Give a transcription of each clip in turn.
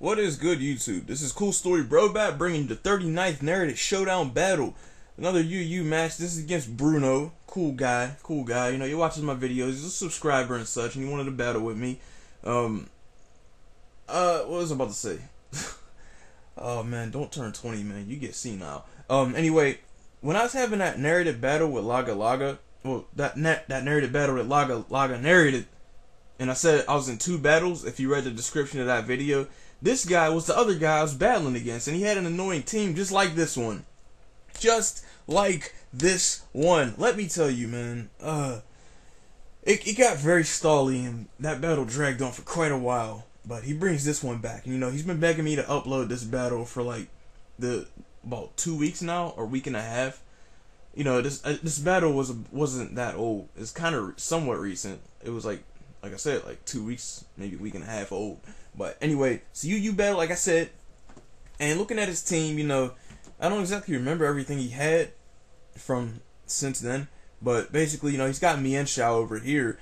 What is good, YouTube? This is CoolStoryBrobat bringing you the 39th Narrated Showdown battle. Another UU match. This is against Brunoo. Cool guy. You know, he watches my videos. He's a subscriber and such, and he wanted to battle with me. What was I about to say? Oh, man, don't turn 20, man. You get senile. Anyway, when I was having that narrated battle with Laga, well, that narrated battle that Laga narrated, and I said I was in 2 battles, if you read the description of that video, this guy was the other guy I was battling against, and he had an annoying team just like this one. Just like this one. Let me tell you, man, it got very stally, and that battle dragged on for quite a while, but he brings this one back. And, you know, he's been begging me to upload this battle for, like, about 2 weeks now, or a week and a half. You know, this battle wasn't that old. It's kind of somewhat recent. It was like I said, like 2 weeks, maybe a week and a half old. But anyway, so you battle, like I said, and looking at his team, you know, I don't exactly remember everything he had from since then, but basically, you know, he's got Mienshao over here.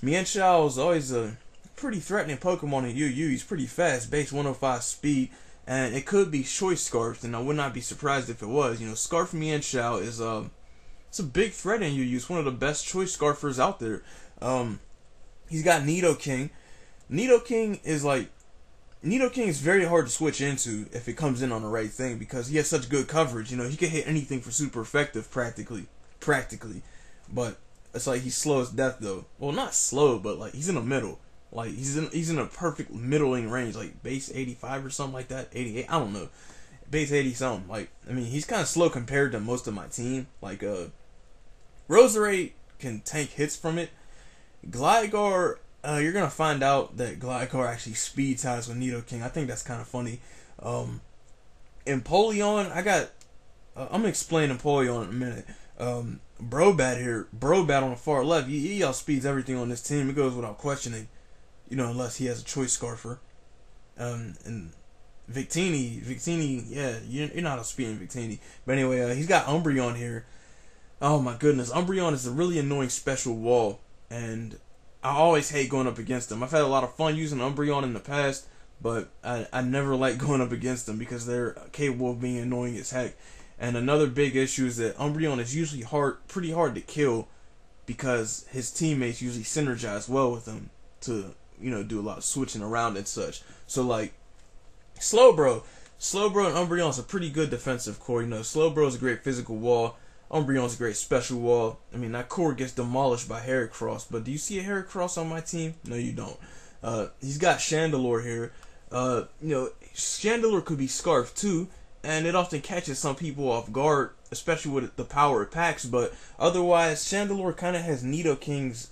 Mienshao is always a pretty threatening Pokemon in UU. He's pretty fast, base 105 speed, and it could be Choice Scarfed, and I would not be surprised if it was. You know, Scarf Mienshao is it's a big threat in UU. It's one of the best Choice Scarfers out there. He's got Nidoking. Nidoking is very hard to switch into if it comes in on the right thing, because he has such good coverage. You know, he can hit anything for super effective practically. But it's like he's slow as death though. Well, not slow, but like he's in the middle. Like he's in a perfect middling range, like base 85 or something like that. 88, I don't know. Base 80 something. Like, I mean, he's kind of slow compared to most of my team. Like Roserade can tank hits from it. Gligar, you're gonna find out that Gligar actually speed ties with Nidoking. I think that's kind of funny. Empoleon, I'm gonna explain Empoleon in a minute. Brobat here, Brobat on the far left, he outspeeds everything on this team. It goes without questioning, you know, unless he has a Choice Scarfer. And Victini, yeah, you're not outspeeding Victini. But anyway, he's got Umbreon here. Oh my goodness, Umbreon is a really annoying special wall, and I always hate going up against them. I've had a lot of fun using Umbreon in the past, but I never like going up against them because they're capable of being annoying as heck. And another big issue is that Umbreon is usually pretty hard to kill, because his teammates usually synergize well with him to, you know, do a lot of switching around and such. So like Slowbro and Umbreon is a pretty good defensive core. You know, Slowbro is a great physical wall. Umbreon's a great special wall. I mean, that core gets demolished by Heracross, but do you see a Heracross on my team? No, you don't. He's got Chandelure here. You know, Chandelure could be Scarf too, and it often catches some people off guard, especially with the power it packs, but otherwise, Chandelure kind of has Nidoking's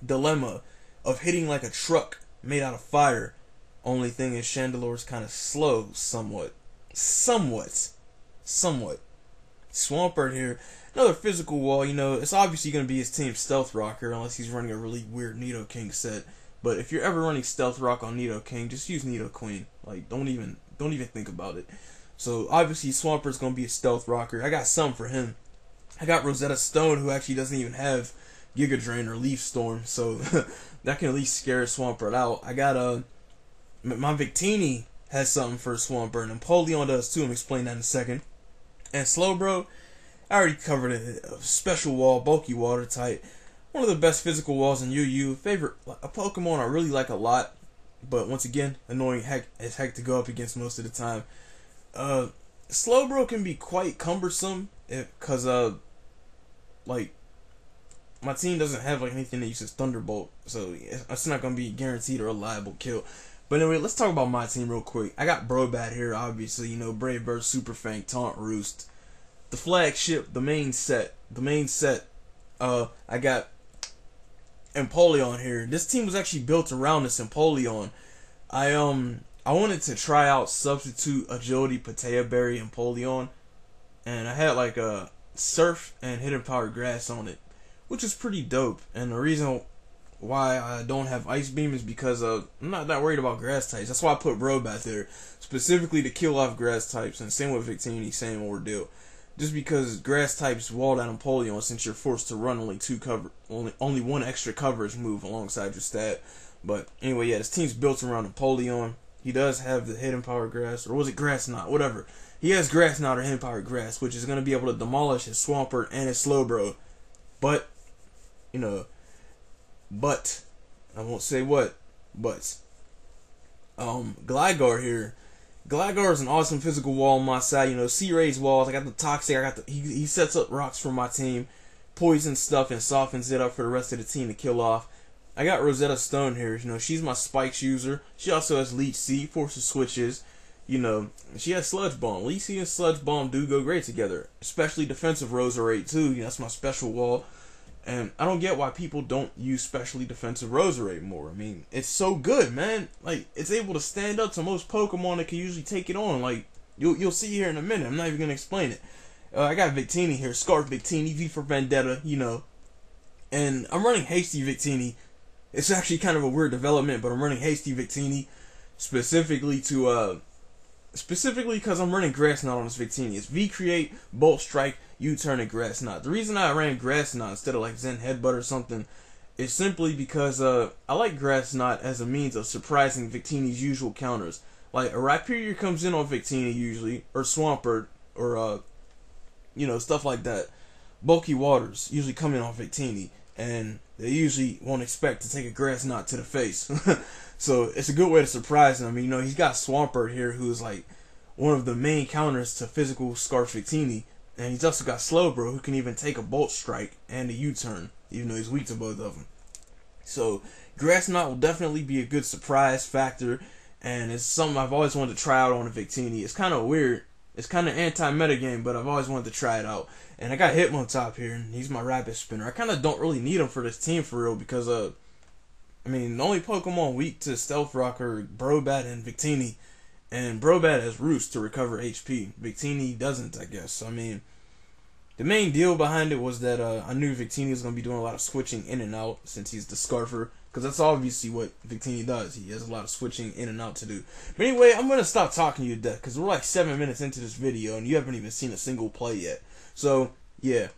dilemma of hitting like a truck made out of fire. Only thing is, Chandelure's kind of slow, somewhat. Swampert here, another physical wall. You know, it's obviously going to be his team's Stealth Rocker, unless he's running a really weird Nidoking set. But if you're ever running Stealth Rock on Nidoking, just use Nidoqueen. Like, don't even think about it. So obviously Swampert's going to be a Stealth Rocker. I got some for him. I got Rosetta Stone, who actually doesn't even have Giga Drain or Leaf Storm, so that can at least scare Swampert out. I got my Victini has something for Swampert, and Empoleon does too. I'm explain that in a second. And Slowbro, I already covered it. A special wall, bulky water type. One of the best physical walls in UU. A Pokemon I really like a lot, but once again, annoying as heck to go up against most of the time. Slowbro can be quite cumbersome because like my team doesn't have like anything that uses Thunderbolt, so it's not gonna be guaranteed a reliable kill. But anyway, let's talk about my team real quick. I got Brobat here, obviously, you know, Brave Bird, Super Fang, Taunt Roost. The flagship, the main set. I got Empoleon here. This team was actually built around this Empoleon. I wanted to try out Substitute Agility Patea Berry Empoleon, and I had like a Surf and Hidden Power Grass on it, which is pretty dope. And the reason why I don't have Ice Beam is because I'm not that worried about grass types. That's why I put Brobat there, specifically to kill off grass types, and same with Victini, same ordeal. Just because grass types wall down Empoleon, since you're forced to run only one extra coverage move alongside your stat. But anyway, yeah, this team's built around Empoleon. he does have the hidden power grass, or was it grass knot, whatever. He has grass knot or hidden power grass, which is going to be able to demolish his Swampert and his Slowbro. But, you know, but, I won't say what, but, Gligar here. Gligar is an awesome physical wall on my side. You know, C-Ray's walls. I got the Toxic. I got the he sets up rocks for my team, poisons stuff, and softens it up for the rest of the team to kill off. I got Rosetta Stone here. You know, she's my Spikes user. She also has Leech Seed, forces switches. You know, she has Sludge Bomb. Leech Seed and Sludge Bomb do go great together, especially defensive Roserade too. You know, that's my special wall. And I don't get why people don't use specially defensive Roserade more. I mean, it's so good, man. Like, it's able to stand up to most Pokemon that can usually take it on. Like, you'll see here in a minute. I'm not even going to explain it. I got Victini here. Scarf Victini, V for Vendetta, you know. And I'm running Hasty Victini. It's actually kind of a weird development, but I'm running Hasty Victini specifically because I'm running Grass Knot on this Victini. It's V-Create, Bolt Strike, U-Turn, and Grass Knot. The reason I ran Grass Knot instead of like Zen Headbutt or something is simply because I like Grass Knot as a means of surprising Victini's usual counters. Like, a Rhyperior comes in on Victini usually, or Swampert, or, you know, stuff like that. Bulky Waters usually come in on Victini, and they usually won't expect to take a Grass Knot to the face. So it's a good way to surprise him. I mean, you know, he's got Swampert here, who's like one of the main counters to physical Scarf Victini, and he's also got Slowbro, who can even take a Bolt Strike and a U-turn, even though he's weak to both of them. So Grass Knot will definitely be a good surprise factor, and it's something I've always wanted to try out on a Victini. It's kind of weird. It's kind of anti-metagame, but I've always wanted to try it out. And I got Hitmontop here, and he's my Rapid Spinner. I kind of don't really need him for this team for real, because I mean, the only Pokemon weak to Stealth Rock are Brobat and Victini. And Brobat has Roost to recover HP. Victini doesn't, I guess. I mean, the main deal behind it was that I knew Victini was going to be doing a lot of switching in and out since he's the Scarfer. Because that's obviously what Victini does. He has a lot of switching in and out to do. But anyway, I'm going to stop talking to you to death, because we're like 7 minutes into this video and you haven't even seen a single play yet. So, yeah.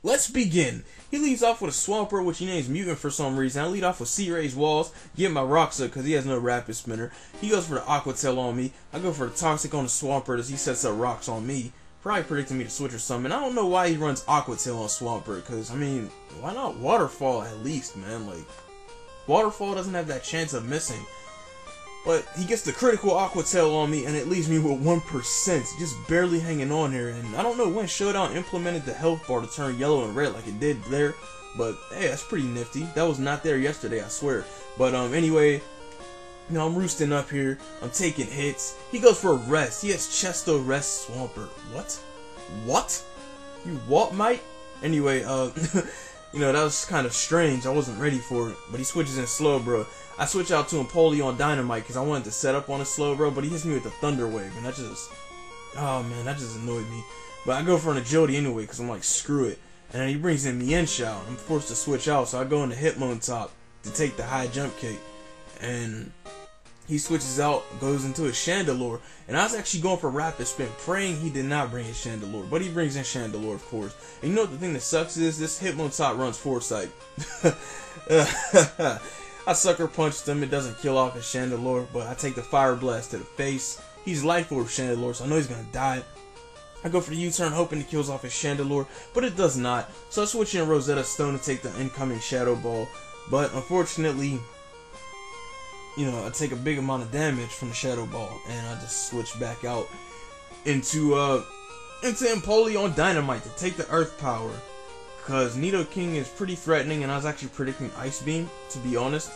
Let's begin. He leads off with a Swampert, which he names Mutant for some reason. I lead off with C-Ray's Walls, get my Rocks up because he has no Rapid Spinner. He goes for the Aqua Tail on me. I go for the Toxic on the Swampert as he sets up Rocks on me. Probably predicting me to switch or something. I don't know why he runs Aqua Tail on Swampert, because, I mean, why not Waterfall at least, man? Like, Waterfall doesn't have that chance of missing. But he gets the critical Aqua Tail on me, and it leaves me with 1%, just barely hanging on here. And I don't know when Showdown implemented the health bar to turn yellow and red like it did there, but hey, that's pretty nifty. That was not there yesterday, I swear. But anyway, you know, I'm roosting up here. I'm taking hits. He goes for a rest. He has Chesto Rest Swampert. What? What? You what, mate? Anyway, you know, that was kind of strange. I wasn't ready for it, but he switches in Slowbro. I switch out to Empoleon Dynamite because I wanted to set up on a Slowbro, but he hits me with the Thunder Wave, and that just, oh man, that just annoyed me. But I go for an Agility anyway because I'm like, screw it. And then he brings in Mienshao. I'm forced to switch out, so I go into Hitmontop to take the high jump kick. And he switches out, goes into his Chandelure, and I was actually going for Rapid Spin, praying he did not bring his Chandelure, but he brings in Chandelure, of course. And you know what the thing that sucks is? This Hitmontop runs Foresight. I sucker punched him. It doesn't kill off his Chandelure, but I take the Fire Blast to the face. He's Life Orb Chandelure, so I know he's gonna die. I go for the U-turn, hoping it kills off his Chandelure, but it does not. So I switch in Rosetta Stone to take the incoming Shadow Ball, but unfortunately, you know, I take a big amount of damage from the Shadow Ball, and I just switch back out into Empoleon Dynamite to take the Earth Power. Because Nidoking is pretty threatening, and I was actually predicting Ice Beam, to be honest.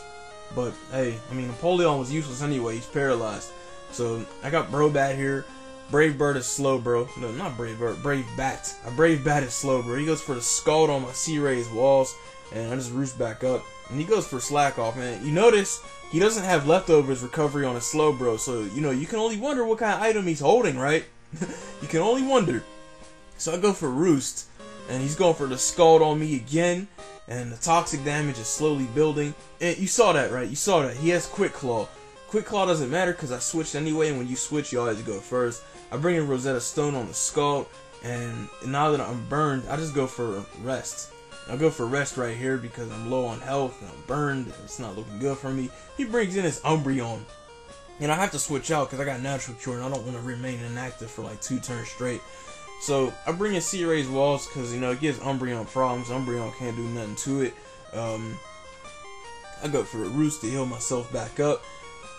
But, hey, I mean, Empoleon was useless anyway. He's paralyzed. So, I got Brobat here. Brave Bird is Slowbro. No, not Brave Bird. Brave Bat. I Brave Bat is Slowbro. He goes for the Scald on my C-Ray's Walls, and I just roost back up. And he goes for Slack Off, man. You notice he doesn't have Leftovers recovery on his Slowbro, so, you know, you can only wonder what kind of item he's holding, right? You can only wonder. So, I go for Roost. And he's going for the Scald on me again. And the toxic damage is slowly building. And you saw that, right? You saw that. He has Quick Claw. Quick Claw doesn't matter because I switched anyway. And when you switch, you always go first. I bring in Rosetta Stone on the Scald. And now that I'm burned, I just go for Rest. I'll go for Rest right here because I'm low on health. And I'm burned. It's not looking good for me. He brings in his Umbreon. And I have to switch out because I got Natural Cure and I don't want to remain inactive for like 2 turns straight. So I bring in Sea Ray's Walls because, you know, it gives Umbreon problems. Umbreon can't do nothing to it. I go for the Roost to heal myself back up.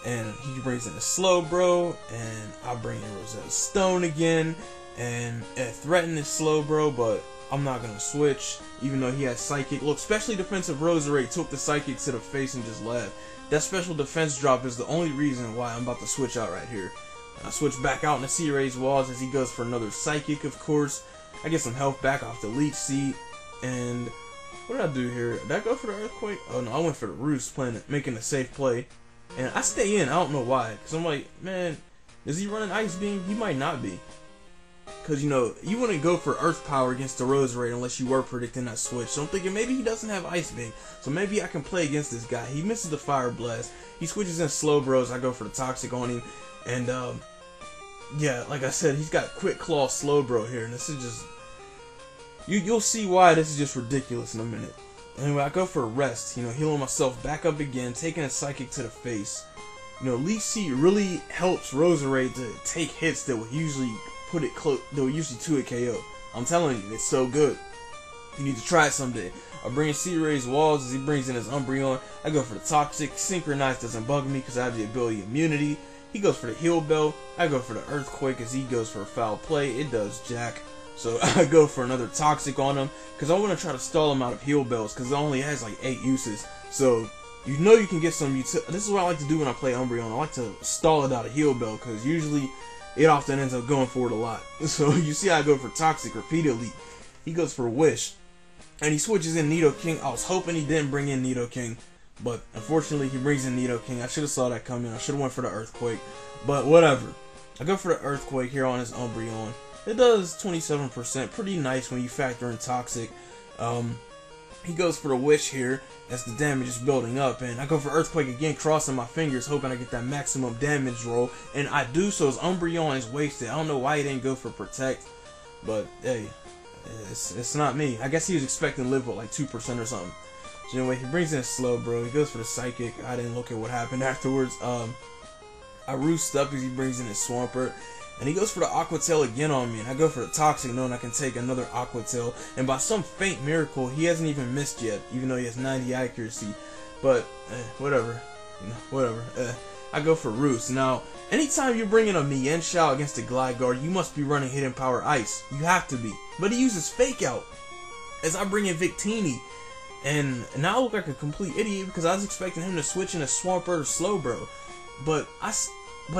And he brings in a Slowbro. And I bring in Rosetta Stone again. And it threatened his Slowbro, but I'm not going to switch. Even though he has Psychic. Look, Specially Defensive Roserade took the Psychic to the face and just laughed. That special defense drop is the only reason why I'm about to switch out right here. I switch back out into Sea Ray's Walls as he goes for another Psychic, of course. I get some health back off the Leech Seed. And what did I do here? Did I go for the Earthquake? Oh no, I went for the Roost, making a safe play. And I stay in, I don't know why. Because I'm like, man, is he running Ice Beam? He might not be. Because, you know, you wouldn't go for Earth Power against the Roserade unless you were predicting that switch. So I'm thinking maybe he doesn't have Ice Beam. So maybe I can play against this guy. He misses the Fire Blast. He switches in Slowbros. I go for the Toxic on him. And, yeah, like I said, he's got Quick Claw Slowbro here. And this is just... You'll see why this is just ridiculous in a minute. Anyway, I go for a Rest. You know, healing myself back up again. Taking a Psychic to the face. You know, Leech Seed really helps Roserade to take hits that would usually... put it close, though usually to a KO. I'm telling you, it's so good. You need to try it someday. I bring in Sea Ray's Walls as he brings in his Umbreon. I go for the Toxic. Synchronize doesn't bug me because I have the ability Immunity. He goes for the Heal Bell. I go for the Earthquake as he goes for a Foul Play. It does jack. So I go for another Toxic on him because I want to try to stall him out of Heal Bells because it only has like 8 uses. So you know you can get some this is what I like to do when I play Umbreon. I like to stall it out of Heal Bell because usually it often ends up going for it a lot. So you see I go for Toxic repeatedly. He goes for Wish. And he switches in Nidoking. I was hoping he didn't bring in Nidoking. But unfortunately he brings in Nidoking. I should have saw that coming. I should have went for the Earthquake. But whatever. I go for the Earthquake here on his Umbreon. It does 27%. Pretty nice when you factor in Toxic. He goes for the Wish here as the damage is building up, and I go for Earthquake again, crossing my fingers, hoping I get that maximum damage roll, and I do. So his Umbreon is wasted. I don't know why he didn't go for Protect, but hey, it's not me. I guess he was expecting to live with like 2% or something. So anyway, he brings in a Slowbro. He goes for the Psychic. I didn't look at what happened afterwards. I roost up as he brings in his Swampert. And he goes for the Aqua Tail again on me, and I go for the Toxic knowing I can take another Aqua Tail. And by some faint miracle, he hasn't even missed yet, even though he has 90 accuracy. But, whatever. You know, whatever. I go for Roost. Now, anytime you're bringing a Mienshao against a Gligar, you must be running Hidden Power Ice. You have to be. But he uses Fake Out as I bring in Victini. And now I look like a complete idiot because I was expecting him to switch in a Swampert or Slowbro. But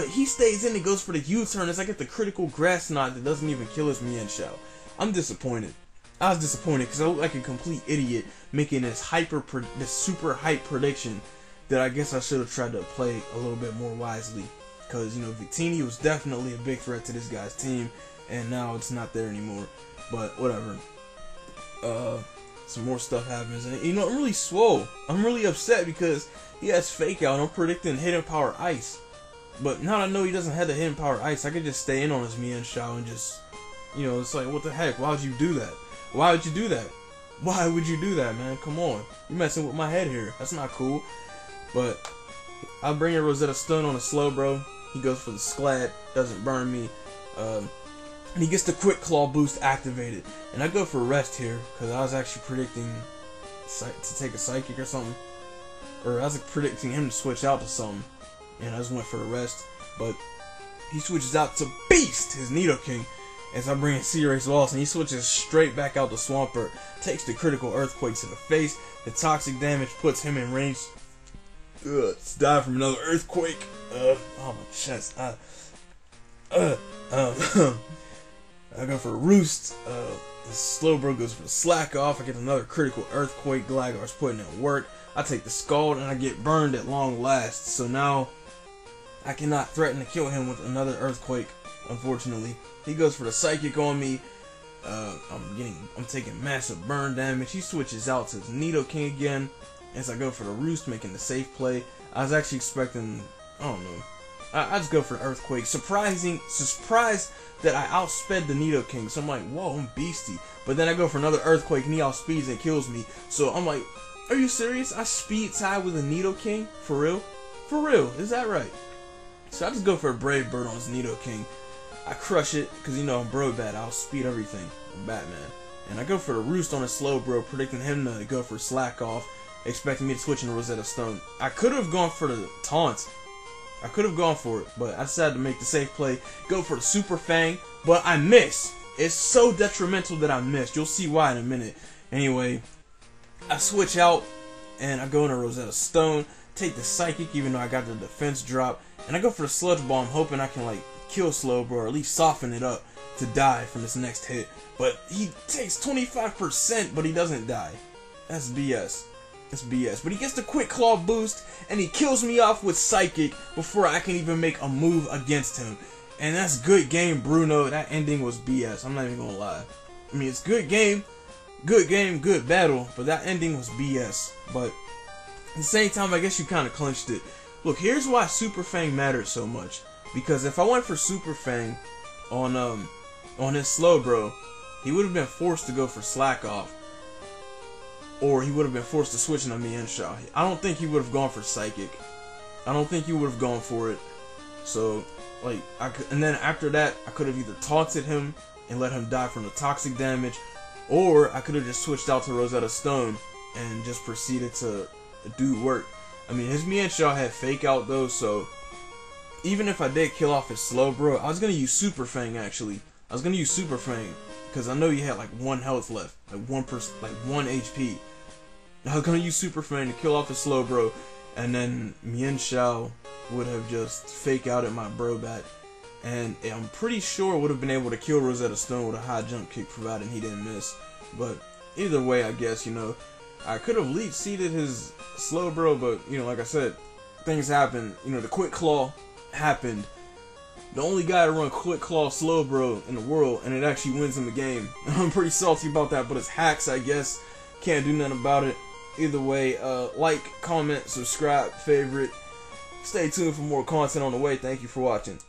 he stays in and goes for the U-turn as I get the critical Grass Knot that doesn't even kill his Mienshao. I'm disappointed. I was disappointed because I look like a complete idiot making this super hype prediction that I guess I should have tried to play a little bit more wisely. Because, you know, Victini was definitely a big threat to this guy's team, and now it's not there anymore. But whatever. Some more stuff happens, and you know, I'm really swole. I'm really upset because he has Fake Out and I'm predicting Hidden Power Ice. But now that I know he doesn't have the Hidden Power Ice, I could just stay in on his Mienshao and just, you know, it's like, what the heck? Why would you do that? Why would you do that? Why would you do that, man? Come on. You're messing with my head here. That's not cool. But I bring in Rosetta Stone on a Slowbro. He goes for the Sklat. Doesn't burn me. And he gets the Quick Claw boost activated. And I go for Rest here because I was actually predicting to take a Psychic or something. Or I was predicting him to switch out to something. And I just went for the Rest, but he switches out to Beast, his Nidoking, as I bring in Sea Ray's Walls, and he switches straight back out to Swampert, takes the critical Earthquake to the face, the Toxic damage puts him in range, let's die from another Earthquake, oh my chest, I go for Roost, the Slowbro goes for the Slack Off, I get another critical Earthquake, Gligar's putting in work, I take the Scald, and I get burned at long last, so now I cannot threaten to kill him with another Earthquake, unfortunately. He goes for the Psychic on me. I'm taking massive burn damage. He switches out to his Nidoking again as I go for the Roost, making the safe play. I was actually expecting, I don't know. I just go for the Earthquake. Surprised that I outsped the Nidoking. So I'm like, whoa, I'm beastie. But then I go for another Earthquake and he outspeeds and kills me. So I'm like, are you serious? I speed tied with a Nidoking? For real? For real? Is that right? So I just go for a Brave Bird on his Nidoking. I crush it, because you know I'm Brobat, I'll speed everything. I'm Batman. And I go for the Roost on a Slowbro, predicting him to go for Slack Off, expecting me to switch into Rosetta Stone. I could have gone for the Taunt. I could have gone for it, but I decided to make the safe play, go for the Super Fang, but I missed. It's so detrimental that I missed. You'll see why in a minute. Anyway, I switch out, and I go into Rosetta Stone, take the Psychic, even though I got the defense drop, and I go for the Sludge Bomb, hoping I can, like, kill Slowbro, or at least soften it up to die from this next hit. But he takes 25%, but he doesn't die. That's BS. That's BS. But he gets the Quick Claw boost, and he kills me off with Psychic before I can even make a move against him. And that's good game, Brunoo. That ending was BS. I'm not even gonna lie. I mean, it's good game, good battle, but that ending was BS. But at the same time, I guess you kind of clinched it. Look, here's why Super Fang matters so much. Because if I went for Super Fang on his Slowbro, he would have been forced to go for Slack Off. Or he would have been forced to switch into enjoi. I don't think he would have gone for Psychic. I don't think he would have gone for it. So, like, and then after that, I could have either taunted him and let him die from the toxic damage, or I could have just switched out to Rosetta Stone and just proceeded to do work. I mean, his enjoi had Fake Out though, so even if I did kill off his Slowbro, I was gonna use Super Fang actually. I was gonna use Super Fang because I know he had like 1 health left, like 1 HP. I was gonna use Super Fang to kill off his Slowbro, and then enjoi would have just Fake Out at my Brobat, and I'm pretty sure would have been able to kill Rosetta Stone with a high jump kick, provided he didn't miss. But either way, I guess, you know, I could have leech seeded his Slowbro, but you know, like I said, things happen. You know, the Quick Claw happened. The only guy to run Quick Claw Slowbro in the world, and it actually wins him the game. I'm pretty salty about that, but it's hacks, I guess. Can't do nothing about it. Either way, like, comment, subscribe, favorite. Stay tuned for more content on the way. Thank you for watching.